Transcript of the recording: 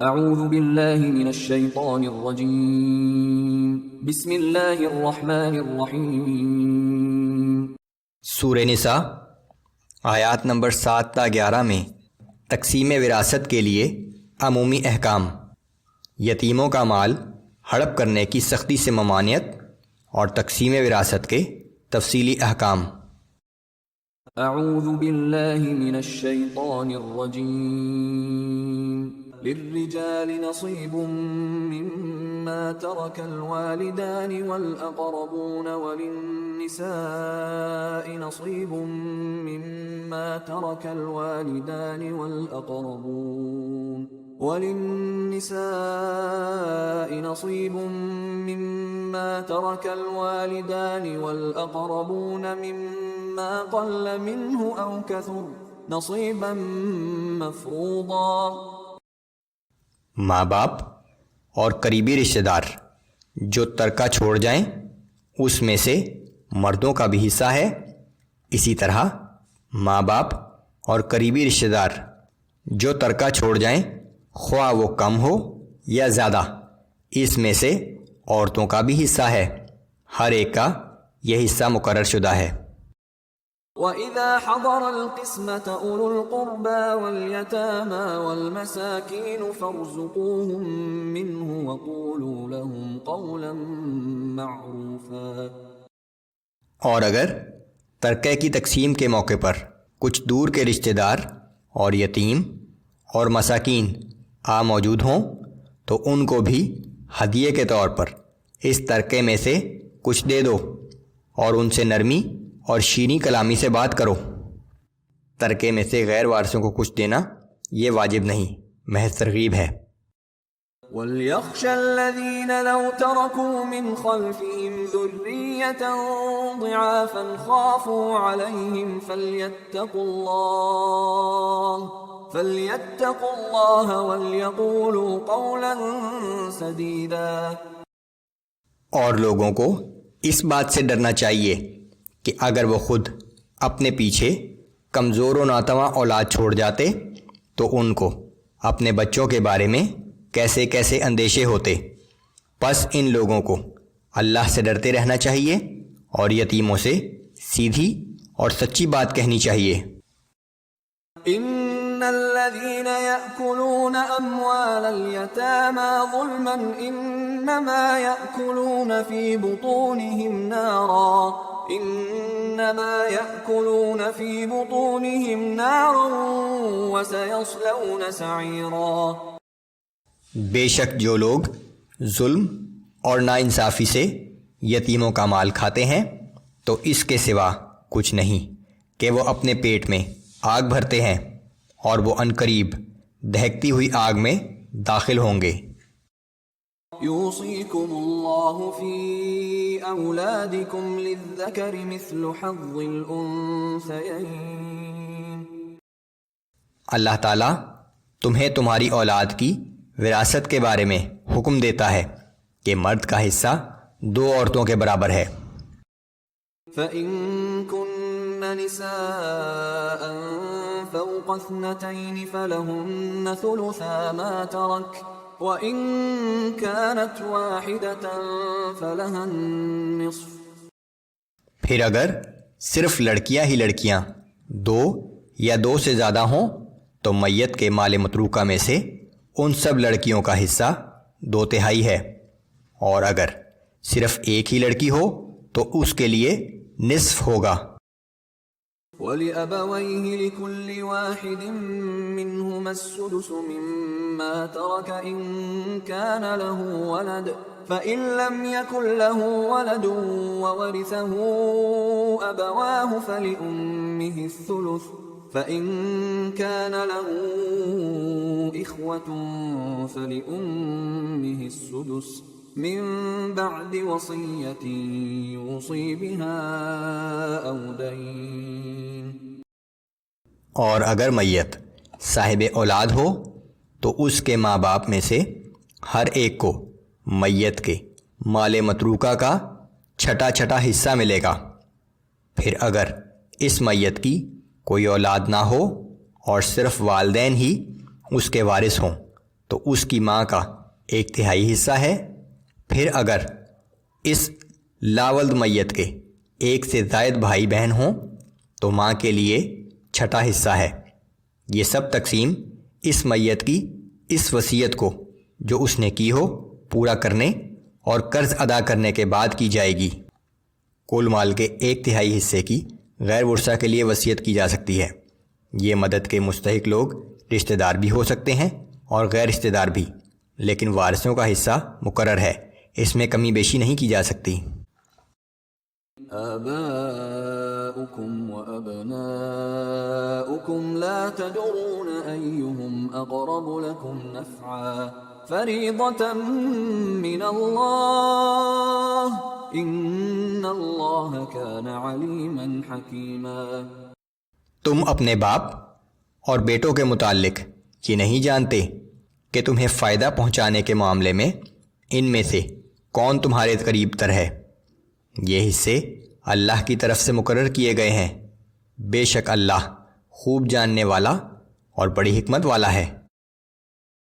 اعوذ باللہ من الشیطان الرجیم بسم اللہ الرحمن الرحیم۔ سورہ نساء آیات نمبر 7 تا 11 میں تقسیم وراثت کے لیے عمومی احکام، یتیموں کا مال ہڑپ کرنے کی سختی سے ممانعت اور تقسیم وراثت کے تفصیلی احکام۔ اعوذ باللہ من الشیطان الرجیم۔ للرجال نصیب مما ترک الوالدان والاقربون وللنساء نصیب مما ترک الوالدان نصيب مما ترك الوالدان والأقربون مما قل منه أو كثر نصيبا مفروضا۔ ماں باپ اور قریبی رشتہ دار جو ترکہ چھوڑ جائیں اس میں سے مردوں کا بھی حصہ ہے، اسی طرح ماں باپ اور قریبی رشتہ دار جو ترکہ چھوڑ جائیں خواہ وہ کم ہو یا زیادہ، اس میں سے عورتوں کا بھی حصہ ہے، ہر ایک کا یہ حصہ مقرر شدہ ہے۔ وَإِذَا حَضَرَ الْقِسْمَةَ أُولُو الْقُرْبَى وَالْيَتَامَى وَالْمَسَاكِينُ فَارْزُقُوهُم مِّنْهُ وَقُولُوا لَهُمْ قَوْلًا مَّعْرُوفًا۔ اور اگر ترکہ کی تقسیم کے موقع پر کچھ دور کے رشتہ دار اور یتیم اور مساکین موجود ہوں تو ان کو بھی ہدیے کے طور پر اس ترکے میں سے کچھ دے دو اور ان سے نرمی اور شیریں کلامی سے بات کرو۔ ترکے میں سے غیر وارثوں کو کچھ دینا یہ واجب نہیں، محض ترغیب ہے۔ وَلْيَخْشَ الَّذِينَ لَوْ تَرَكُوا مِنْ خَلْفِهِمْ ذُرِّيَّةً ضِعَافًا خَافُوا عَلَيْهِمْ فَلْيَتَّقُوا اللَّهَ وَلْيَقُولُوا قَوْلًا سَدِيدًا۔ اور لوگوں کو اس بات سے ڈرنا چاہیے کہ اگر وہ خود اپنے پیچھے کمزور و ناتواں اولاد چھوڑ جاتے تو ان کو اپنے بچوں کے بارے میں کیسے کیسے اندیشے ہوتے، پس ان لوگوں کو اللہ سے ڈرتے رہنا چاہیے اور یتیموں سے سیدھی اور سچی بات کہنی چاہیے۔ ان الذين يأكلون اموال اليتامى ظلما انما يأكلون في بطونهم نارا وسيصلون سعيرا۔ بے شک جو لوگ ظلم اور ناانصافی سے یتیموں کا مال کھاتے ہیں تو اس کے سوا کچھ نہیں کہ وہ اپنے پیٹ میں آگ بھرتے ہیں اور وہ عنقریب دہکتی ہوئی آگ میں داخل ہوں گے۔ یوصیکم اللہ فی اولادکم للذکر مثل حظ الانثیین۔ اللہ تعالیٰ تمہیں تمہاری اولاد کی وراثت کے بارے میں حکم دیتا ہے کہ مرد کا حصہ دو عورتوں کے برابر ہے۔ فَإِن كُنَّ نِسَاءً فَوْقَ اثْنَتَيْنِ فَلَهُنَّ ثُلُثَا مَا تَرَكَ وَإِن كَانَتْ وَاحِدَةً فَلَهَا النِّصْفُ۔ پھر اگر صرف لڑکیاں ہی لڑکیاں دو یا دو سے زیادہ ہوں تو میت کے مال متروکہ میں سے ان سب لڑکیوں کا حصہ 2/3 ہے، اور اگر صرف ایک ہی لڑکی ہو تو اس کے لیے نصف ہوگا۔ وَلِأَبَوَيْهِ لِكُلِّ وَاحِدٍ مِّنْهُمَا السُّدُسُ مِمَّا تَرَكَ إِن كَانَ لَهُ وَلَدٌ فَإِن لَّمْ يَكُن لَّهُ وَلَدٌ وَوَرِثَهُ أَبَوَاهُ فَلِأُمِّهِ الثُّلُثُ فَإِن كَانَ لَهُ إِخْوَةٌ فَلِأُمِّهِ السُّدُسُ من بعد وصیۃ یوصی بها او دین۔ اور اگر میت صاحب اولاد ہو تو اس کے ماں باپ میں سے ہر ایک کو میت کے مال متروکہ کا چھٹا چھٹا حصہ ملے گا۔ پھر اگر اس میت کی کوئی اولاد نہ ہو اور صرف والدین ہی اس کے وارث ہوں تو اس کی ماں کا 1/3 حصہ ہے۔ پھر اگر اس لاولد میت کے 1 سے زائد بھائی بہن ہوں تو ماں کے لیے 6واں حصہ ہے۔ یہ سب تقسیم اس میت کی اس وصیت کو جو اس نے کی ہو پورا کرنے اور قرض ادا کرنے کے بعد کی جائے گی۔ کل مال کے 1/3 حصے کی غیر ورثہ کے لیے وصیت کی جا سکتی ہے۔ یہ مدد کے مستحق لوگ رشتہ دار بھی ہو سکتے ہیں اور غیر رشتہ دار بھی، لیکن وارثوں کا حصہ مقرر ہے، اس میں کمی بیشی نہیں کی جا سکتی۔ آباؤكم وأبناؤكم لا تدرون أيهم أقرب لكم نفعا فريضة من الله إن الله كان عليما حكيما۔ تم اپنے باپ اور بیٹوں کے متعلق یہ نہیں جانتے کہ تمہیں فائدہ پہنچانے کے معاملے میں ان میں سے کون تمہارے قریب تر ہے۔ یہ حصے اللہ کی طرف سے مقرر کیے گئے ہیں، بے شک اللہ خوب جاننے والا اور بڑی حکمت والا ہے۔